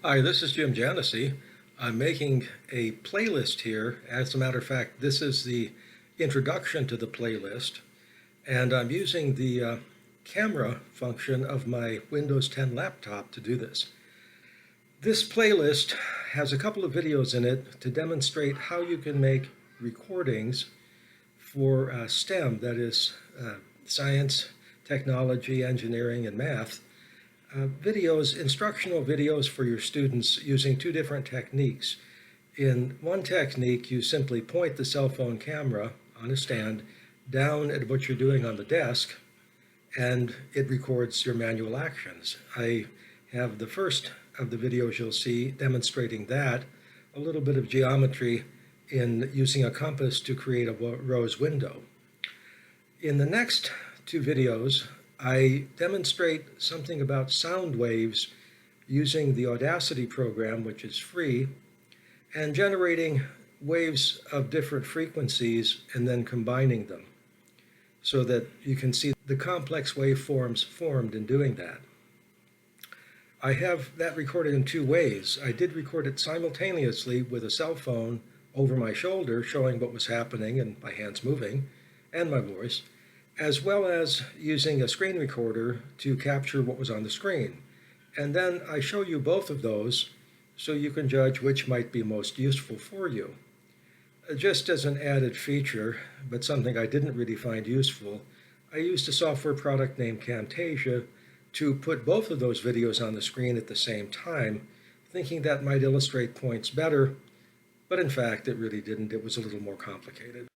Hi, this is Jim Janossy. I'm making a playlist here. As a matter of fact, this is the introduction to the playlist, and I'm using the camera function of my Windows 10 laptop to do this. This playlist has a couple of videos in it to demonstrate how you can make recordings for STEM, that is, science, technology, engineering, and math. Videos, instructional videos for your students using two different techniques. In one technique, you simply point the cell phone camera on a stand down at what you're doing on the desk, and it records your manual actions. I have the first of the videos you'll see demonstrating that, a little bit of geometry in using a compass to create a rose window. In the next two videos, I demonstrate something about sound waves using the Audacity program, which is free, and generating waves of different frequencies and then combining them so that you can see the complex waveforms formed in doing that. I have that recorded in two ways. I did record it simultaneously with a cell phone over my shoulder, showing what was happening and my hands moving and my voice, as well as using a screen recorder to capture what was on the screen. And then I show you both of those so you can judge which might be most useful for you. Just as an added feature, but something I didn't really find useful, I used a software product named Camtasia to put both of those videos on the screen at the same time, thinking that might illustrate points better, but in fact it really didn't. It was a little more complicated.